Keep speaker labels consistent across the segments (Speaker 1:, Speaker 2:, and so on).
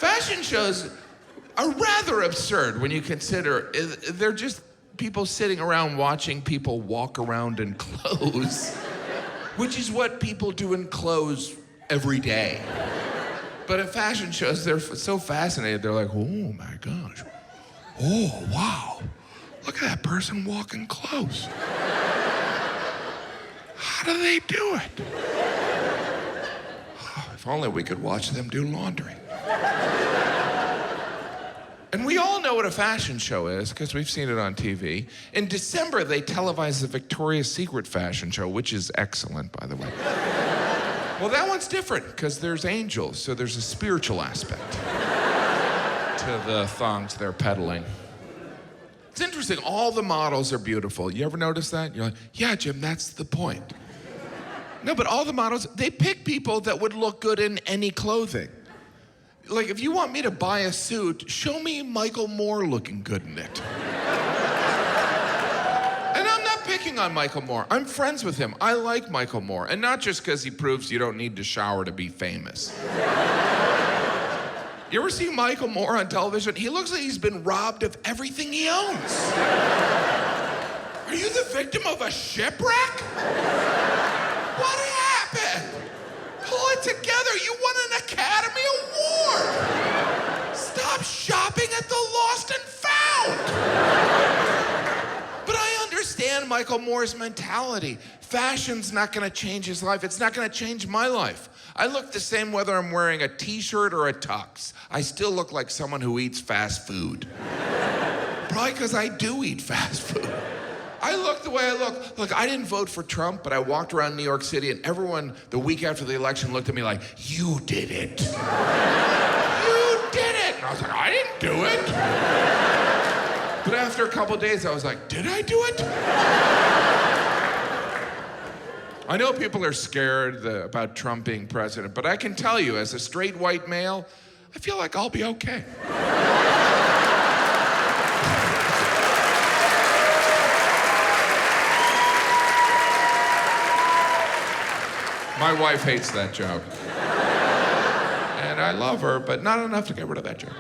Speaker 1: Fashion shows are rather absurd when you consider they're just people sitting around watching people walk around in clothes, which is what people do in clothes every day. But at fashion shows, they're so fascinated. They're like, oh my gosh. Oh, wow. Look at that person walking close. How do they do it? Oh, if only we could watch them do laundry. And we all know what a fashion show is because we've seen it on TV. In December, they televised the Victoria's Secret fashion show, which is excellent, by the way. Well, that one's different because there's angels, so there's a spiritual aspect to the thongs they're peddling. It's interesting, all the models are beautiful. You ever notice that? You're like, yeah, Jim, that's the point. No, but all the models, they pick people that would look good in any clothing. Like, if you want me to buy a suit, show me Michael Moore looking good in it. And I'm not picking on Michael Moore. I'm friends with him. I like Michael Moore. And not just because he proves you don't need to shower to be famous. You ever see Michael Moore on television? He looks like he's been robbed of everything he owns. Are you the victim of a shipwreck? What happened? Pull it together. You won an Academy Award. Stop shopping at the Lost and Found. But I understand Michael Moore's mentality. Fashion's not going to change his life. It's not going to change my life. I look the same whether I'm wearing a t-shirt or a tux. I still look like someone who eats fast food. Probably because I do eat fast food. I look the way I look. Look, I didn't vote for Trump, but I walked around New York City and everyone the week after the election looked at me like, you did it. You did it. And I was like, I didn't do it. But after a couple days, I was like, did I do it? I know people are scared about Trump being president, but I can tell you, as a straight white male, I feel like I'll be okay. My wife hates that joke. And I love her, but not enough to get rid of that joke.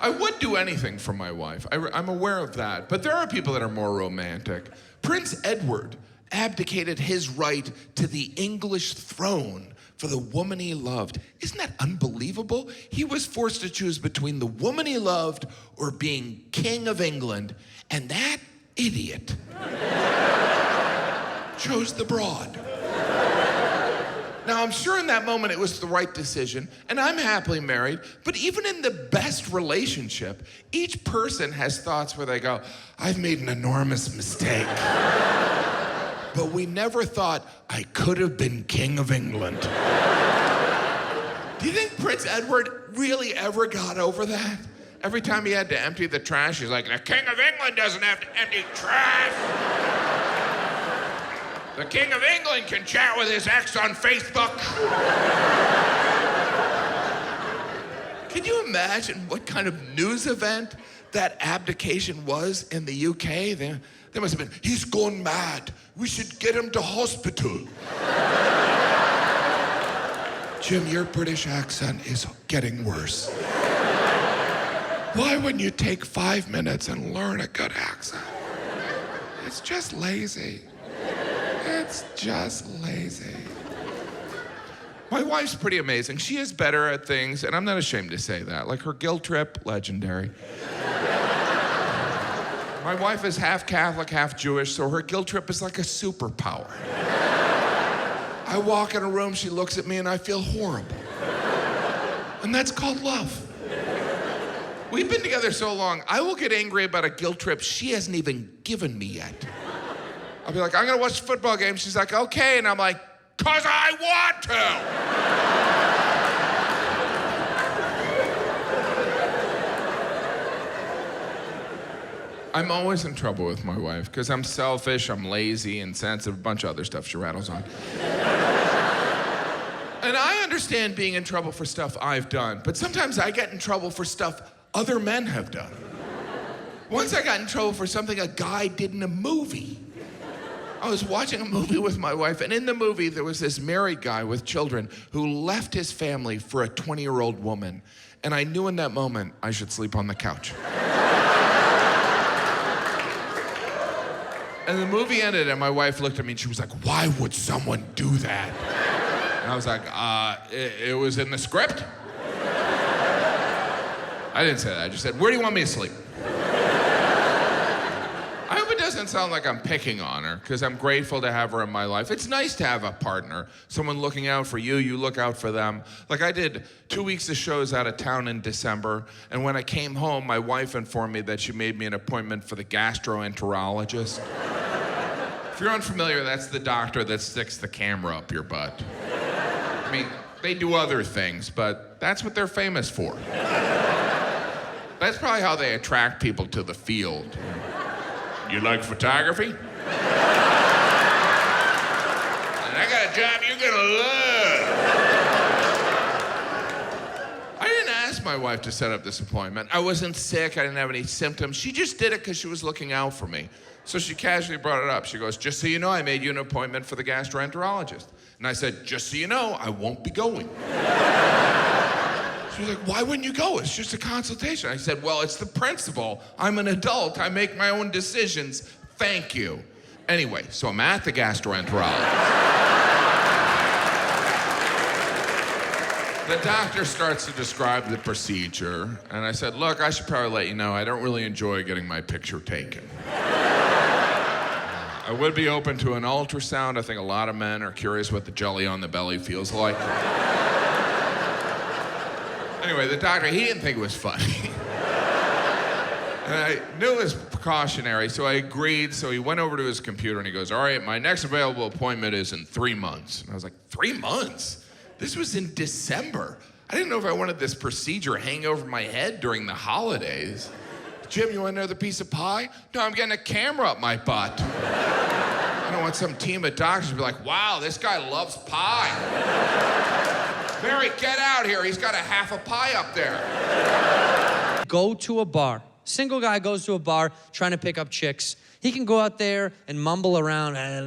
Speaker 1: I would do anything for my wife. I'm aware of that. But there are people that are more romantic. Prince Edward abdicated his right to the English throne for the woman he loved. Isn't that unbelievable? He was forced to choose between the woman he loved or being King of England, and that idiot chose the broad. Now, I'm sure in that moment it was the right decision, and I'm happily married, but even in the best relationship, each person has thoughts where they go, I've made an enormous mistake. But we never thought I could have been King of England. Do you think Prince Edward really ever got over that? Every time he had to empty the trash, he's like, the King of England doesn't have to empty trash. The King of England can chat with his ex on Facebook. Can you imagine what kind of news event that abdication was in the UK? They must have been, he's gone mad. We should get him to hospital. Jim, your British accent is getting worse. Why wouldn't you take 5 minutes and learn a good accent? It's just lazy. It's just lazy. My wife's pretty amazing. She is better at things, and I'm not ashamed to say that. Like her guilt trip, legendary. My wife is half Catholic, half Jewish, so her guilt trip is like a superpower. I walk in a room, she looks at me, and I feel horrible. And that's called love. We've been together so long, I will get angry about a guilt trip she hasn't even given me yet. I'll be like, I'm gonna watch the football game. She's like, okay. And I'm like, 'cause I want to. I'm always in trouble with my wife because I'm selfish, I'm lazy, insensitive, a bunch of other stuff she rattles on. And I understand being in trouble for stuff I've done, but sometimes I get in trouble for stuff other men have done. Once I got in trouble for something a guy did in a movie. I was watching a movie with my wife, and in the movie, there was this married guy with children who left his family for a 20-year-old woman. And I knew in that moment I should sleep on the couch. And the movie ended, and my wife looked at me, and she was like, why would someone do that? And I was like, it was in the script. I didn't say that. I just said, where do you want me to sleep? I hope it doesn't sound like I'm picking on her, because I'm grateful to have her in my life. It's nice to have a partner, someone looking out for you, you look out for them. Like I did 2 weeks of shows out of town in December, and when I came home, my wife informed me that she made me an appointment for the gastroenterologist. If you're unfamiliar, that's the doctor that sticks the camera up your butt. I mean, they do other things, but that's what they're famous for. That's probably how they attract people to the field. You like photography? And I got a job you're gonna love. I didn't ask my wife to set up this appointment. I wasn't sick, I didn't have any symptoms. She just did it because she was looking out for me. So she casually brought it up. She goes, just so you know, I made you an appointment for the gastroenterologist. And I said, just so you know, I won't be going. She was like, why wouldn't you go? It's just a consultation. I said, well, it's the principle. I'm an adult. I make my own decisions. Thank you. Anyway, so I'm at the gastroenterologist. The doctor starts to describe the procedure, and I said, look, I should probably let you know, I don't really enjoy getting my picture taken. I would be open to an ultrasound. I think a lot of men are curious what the jelly on the belly feels like. Anyway, the doctor, he didn't think it was funny. And I knew it was precautionary, so I agreed. So he went over to his computer and he goes, all right, my next available appointment is in 3 months. And I was like, 3 months? This was in December. I didn't know if I wanted this procedure hanging over my head during the holidays. Jim, you want another piece of pie? No, I'm getting a camera up my butt. I don't want some team of doctors to be like, wow, this guy loves pie. Mary, get out here. He's got a half a pie up there.
Speaker 2: Go to a bar. Single guy goes to a bar trying to pick up chicks. He can go out there and mumble around. I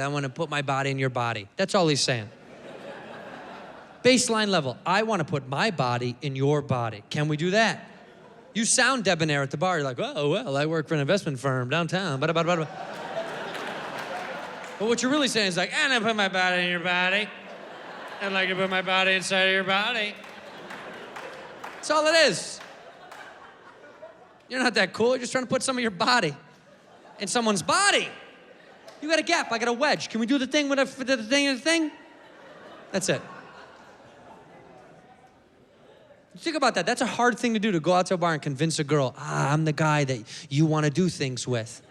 Speaker 2: want to put my body in your body. That's all he's saying. Baseline level. I want to put my body in your body. Can we do that? You sound debonair at the bar. You're like, oh, well, I work for an investment firm downtown. But what you're really saying is like, I'm gonna put my body in your body. I'd like to put my body inside of your body. That's all it is. You're not that cool. You're just trying to put some of your body in someone's body. You got a gap. I got a wedge. Can we do the thing with the thing? That's it. Think about that. That's a hard thing to do, to go out to a bar and convince a girl, I'm the guy that you want to do things with.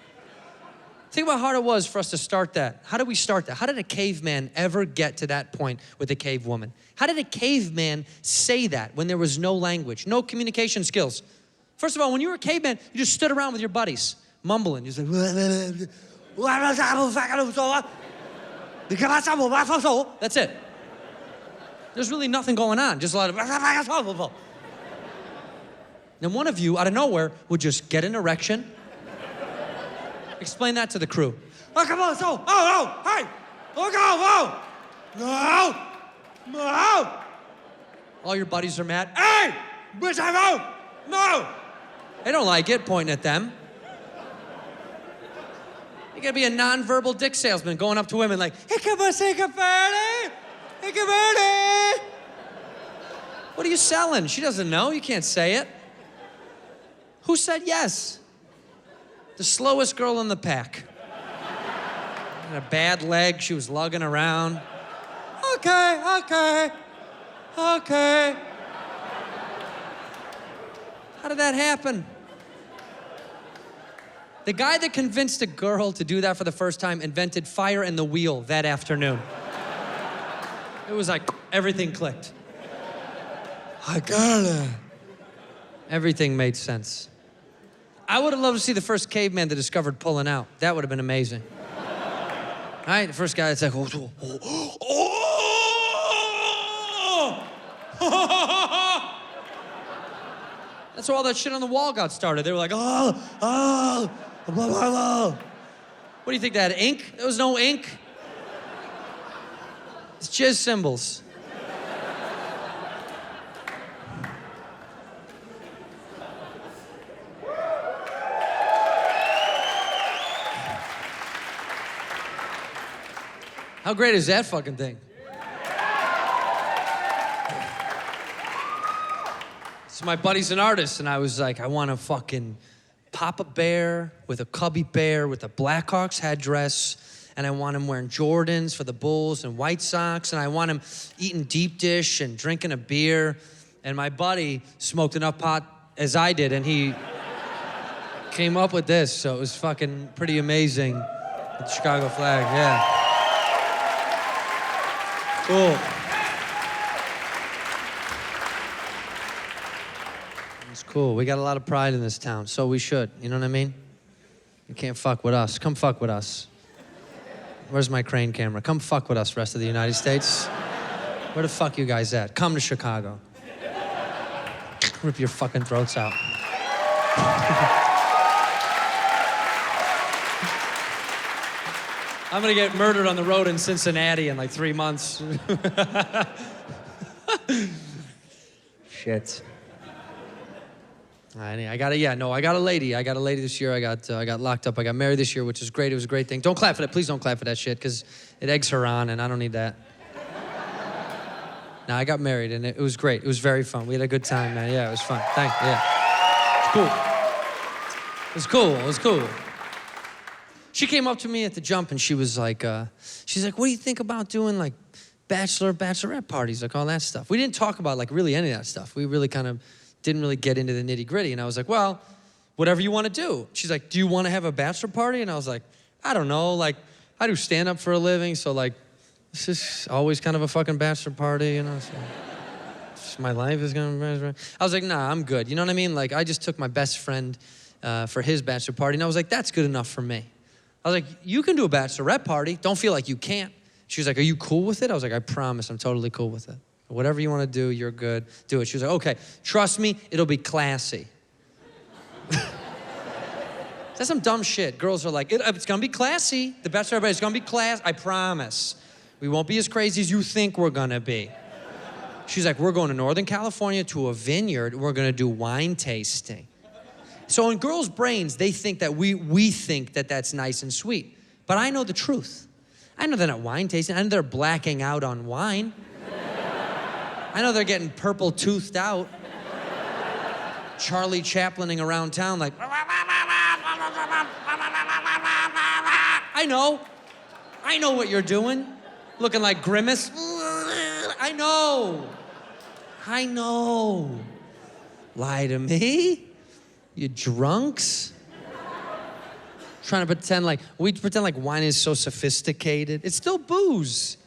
Speaker 2: Think about how hard it was for us to start that. How did we start that? How did a caveman ever get to that point with a cave woman? How did a caveman say that when there was no language, no communication skills? First of all, when you were a caveman, you just stood around with your buddies, mumbling. You're like, that's it. There's really nothing going on, just a lot of... Then one of you, out of nowhere, would just get an erection. Explain that to the crew. Oh, come on, so, hey, no. All your buddies are mad. Hey, no. They don't like it, pointing at them. You gotta be a non-verbal dick salesman going up to women like, hey, come on, say Hey, what are you selling? She doesn't know. You can't say it. Who said yes? The slowest girl in the pack. Had a bad leg. She was lugging around. Okay. How did that happen? The guy that convinced a girl to do that for the first time invented fire and the wheel that afternoon. It was like everything clicked. I got it. Everything made sense. I would have loved to see the first caveman that discovered pulling out. That would have been amazing. All right, the first guy that's like, That's how all that shit on the wall got started. They were like, blah, blah, blah. What do you think, that ink? There was no ink. It's jizz symbols. How great is that fucking thing? So my buddy's an artist, and I was like, I want to fucking pop a bear with a cubby bear with a Blackhawks headdress, and I want him wearing Jordans for the Bulls and White Sox, and I want him eating deep dish and drinking a beer. And my buddy smoked enough pot as I did, and he came up with this, so it was fucking pretty amazing. The Chicago flag, yeah. Cool. It's cool. We got a lot of pride in this town, so we should. You know what I mean? You can't fuck with us. Come fuck with us. Where's my crane camera? Come fuck with us, rest of the United States. Where the fuck you guys at? Come to Chicago. Rip your fucking throats out. I'm gonna get murdered on the road in Cincinnati in like 3 months. Shit. I got a lady. I got a lady this year. I got locked up. I got married this year, which is great. It was a great thing. Don't clap for that. Please don't clap for that shit, because it eggs her on, and I don't need that. No, I got married, and it was great. It was very fun. We had a good time, man. Yeah, it was fun. Thank you. Yeah. It was cool. It was cool. She came up to me at the jump, and she was like, she's like, what do you think about doing like bachelorette parties, like all that stuff? We didn't talk about like really any of that stuff. We really kind of didn't really get into the nitty gritty. And I was like, well, whatever you want to do. She's like, do you want to have a bachelor party? And I was like, I don't know. Like, I do stand up for a living, so like, it's just always kind of a fucking bachelor party, you know? So, just my life is gonna be. I was like, nah, I'm good. You know what I mean? Like, I just took my best friend for his bachelor party, and I was like, that's good enough for me. I was like, you can do a bachelorette party. Don't feel like you can't. She was like, are you cool with it? I was like, I promise, I'm totally cool with it. Whatever you want to do, you're good. Do it. She was like, okay, trust me, it'll be classy. That's some dumb shit. Girls are like, it's gonna be classy. The bachelorette party is gonna be class. I promise. We won't be as crazy as you think we're gonna be. She's like, we're going to Northern California to a vineyard. We're gonna do wine tasting. So in girls' brains, they think that we think that that's nice and sweet. But I know the truth. I know they're not wine tasting. I know they're blacking out on wine. I know they're getting purple toothed out. Charlie Chaplining around town like, I know what you're doing. Looking like Grimace. I know. Lie to me? You drunks? Trying to pretend like wine is so sophisticated. It's still booze.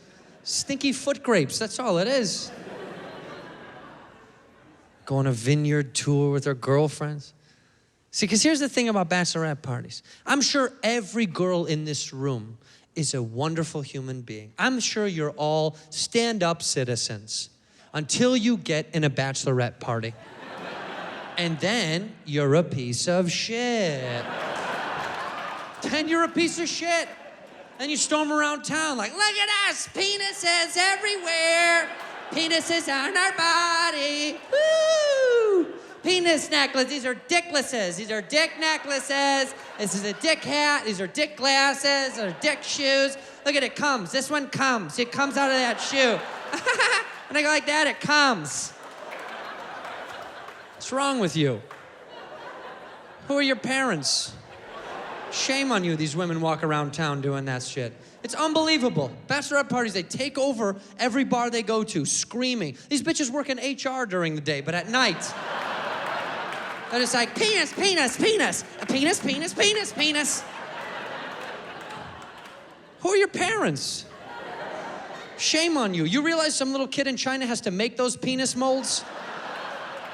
Speaker 2: Stinky foot grapes, that's all it is. Go on a vineyard tour with her girlfriends. See, because here's the thing about bachelorette parties. I'm sure every girl in this room is a wonderful human being. I'm sure you're all stand-up citizens until you get in a bachelorette party. And then you're a piece of shit. Then you're a piece of shit. Then you storm around town like, look at us, penises everywhere. Penises on our body. Woo! Penis necklace, these are dicklesses. These are dick necklaces. This is a dick hat. These are dick glasses. These are dick shoes. Look at it, comes. This one comes. It comes out of that shoe. When I go like that, it comes. What's wrong with you? Who are your parents? Shame on you, these women walk around town doing that shit. It's unbelievable. Bachelorette parties, they take over every bar they go to, screaming. These bitches work in HR during the day, but at night, they're just like, penis, penis, penis, penis, penis, penis, penis. Who are your parents? Shame on you. You realize some little kid in China has to make those penis molds?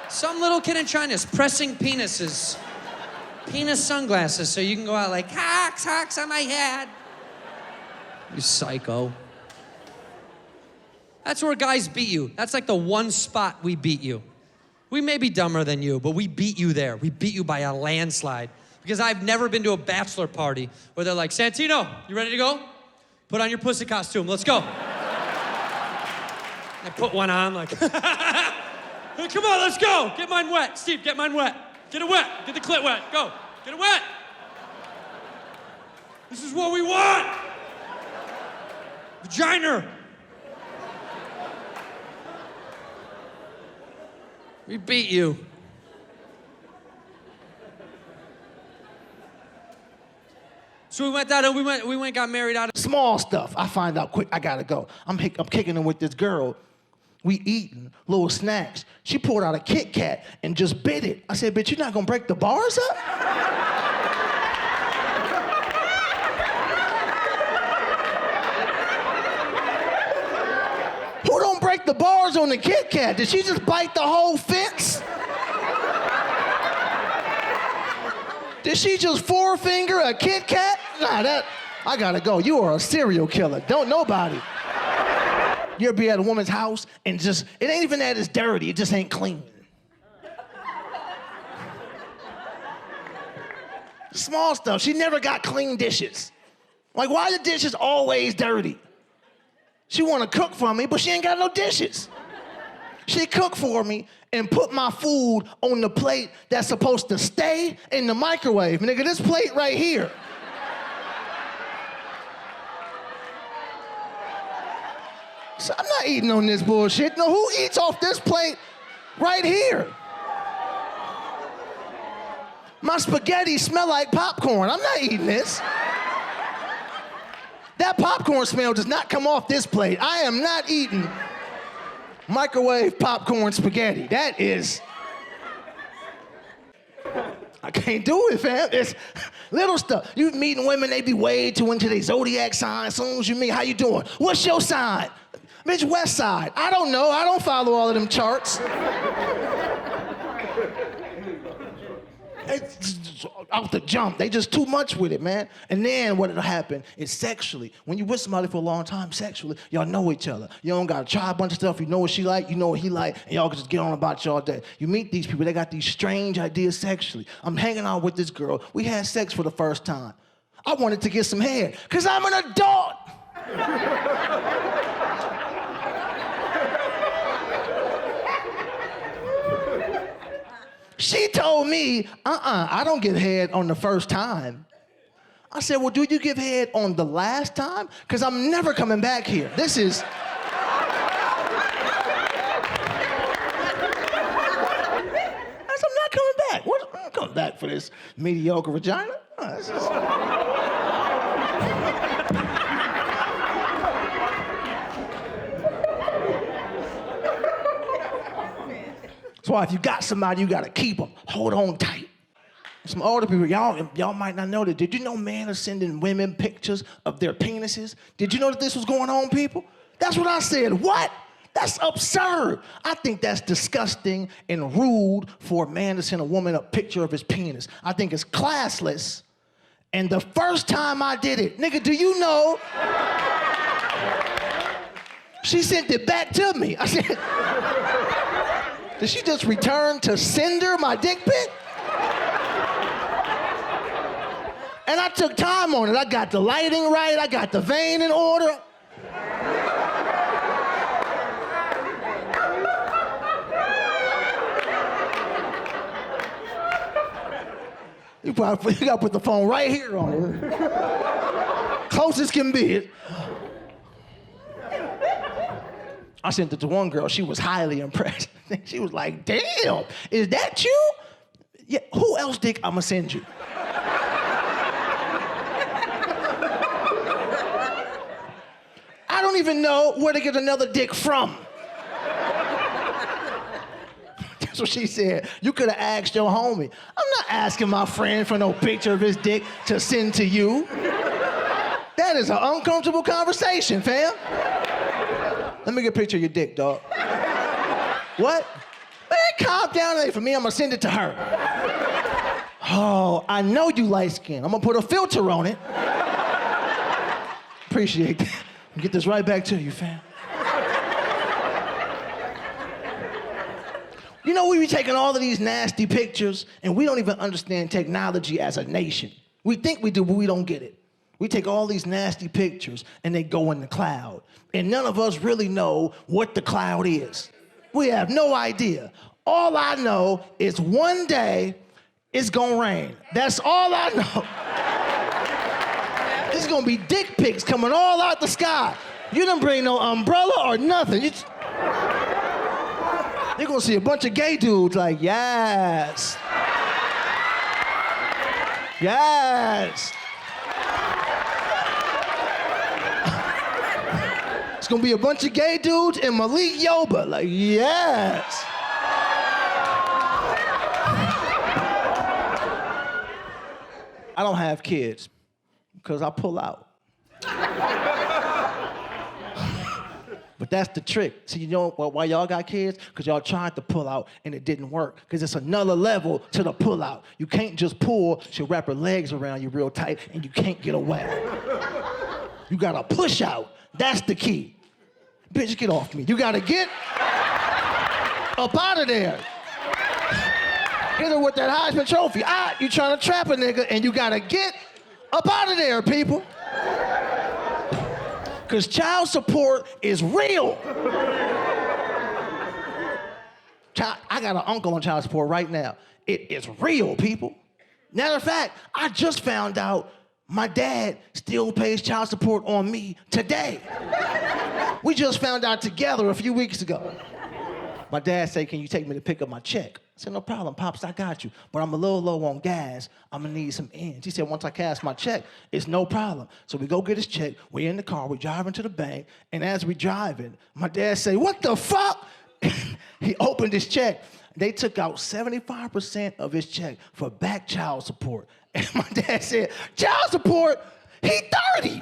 Speaker 2: Some little kid in China is pressing penises. Penis sunglasses so you can go out like, hawks on my head. You psycho. That's where guys beat you. That's like the one spot we beat you. We may be dumber than you, but we beat you there. We beat you by a landslide. Because I've never been to a bachelor party where they're like, Santino, you ready to go? Put on your pussy costume, let's go. I put one on like, hey, come on, let's go. Get mine wet. Steve, get mine wet. Get it wet. Get the clit wet. Go. Get it wet. This is what we want. Vagina. We beat you. So we went down and we went got married out of
Speaker 3: Small stuff. I find out quick, I gotta go. I'm kicking it with this girl. We eating little snacks. She pulled out a Kit Kat and just bit it. I said, bitch, you're not gonna break the bars up? Who don't break the bars on the Kit Kat? Did she just bite the whole fence? Did she just forefinger a Kit Kat? Nah, I gotta go. You are a serial killer. Don't nobody. You ever be at a woman's house and just, it ain't even that it's dirty, it just ain't clean. Small stuff. She never got clean dishes. Like, why are the dishes always dirty? She wanna cook for me, but she ain't got no dishes. She cooked for me and put my food on the plate that's supposed to stay in the microwave. Nigga, this plate right here. So I'm not eating on this bullshit. No, who eats off this plate right here? My spaghetti smell like popcorn. I'm not eating this. That popcorn smell does not come off this plate. I am not eating microwave popcorn spaghetti. That is, I can't do it, fam. It's little stuff. You meeting women, they be way too into their zodiac sign. As soon as you meet, how you doing? What's your sign? Bitch, West Side. I don't know. I don't follow all of them charts. It's out the jump. They just too much with it, man. And then what'll happen is sexually. When you with somebody for a long time, sexually, y'all know each other. You don't gotta try a bunch of stuff. You know what she like, you know what he like, and y'all can just get on about y'all day. You meet these people, they got these strange ideas sexually. I'm hanging out with this girl. We had sex for the first time. I wanted to get some head, because I'm an adult. She told me, I don't get head on the first time. I said, well, do you give head on the last time? Because I'm never coming back here. This is... I said, I'm not coming back. I'm not coming back for this mediocre vagina. This is... That's why if you got somebody, you gotta keep them. Hold on tight. Some older people, y'all might not know that. Did you know men are sending women pictures of their penises? Did you know that this was going on, people? That's what I said. What? That's absurd. I think that's disgusting and rude for a man to send a woman a picture of his penis. I think it's classless. And the first time I did it, nigga, do you know? She sent it back to me. I said, did she just return to sender my dick pic? And I took time on it. I got the lighting right. I got the vein in order. You gotta put the phone right here on it. Closest can be. I sent it to one girl. She was highly impressed. She was like, damn, is that you? Yeah, who else dick I'ma send you? I don't even know where to get another dick from. That's what she said. You could have asked your homie. I'm not asking my friend for no picture of his dick to send to you. That is an uncomfortable conversation, fam. Let me get a picture of your dick, dog. What? Man, calm down. For me, I'm gonna send it to her. Oh, I know you light skinned. I'm gonna put a filter on it. Appreciate that. I'll get this right back to you, fam. You know, we be taking all of these nasty pictures, and we don't even understand technology as a nation. We think we do, but we don't get it. We take all these nasty pictures, and they go in the cloud. And none of us really know what the cloud is. We have no idea. All I know is one day, it's gonna rain. That's all I know. There's gonna be dick pics coming all out the sky. You didn't bring no umbrella or nothing. You're gonna see a bunch of gay dudes like, yes. Yes. It's gonna be a bunch of gay dudes and Malik Yoba, like, yes. I don't have kids because I pull out. But that's the trick. See, you know why y'all got kids? Because y'all tried to pull out and it didn't work. Because it's another level to the pull out. You can't just pull, she'll wrap her legs around you real tight and you can't get away. You gotta push out. That's the key. Bitch, get off me. You gotta get up out of there. Hit her with that Heisman Trophy. You trying to trap a nigga and you gotta get up out of there, people. Because child support is real. I got an uncle on child support right now. It is real, people. Matter of fact, I just found out my dad still pays child support on me today. We just found out together a few weeks ago. My dad said, can you take me to pick up my check? I said, no problem, Pops, I got you. But I'm a little low on gas. I'm gonna need some ends. He said, once I cash my check, it's no problem. So we go get his check. We're in the car. We're driving to the bank. And as we driving, my dad said, what the fuck? He opened his check. They took out 75% of his check for back child support. And my dad said, child support? He 30.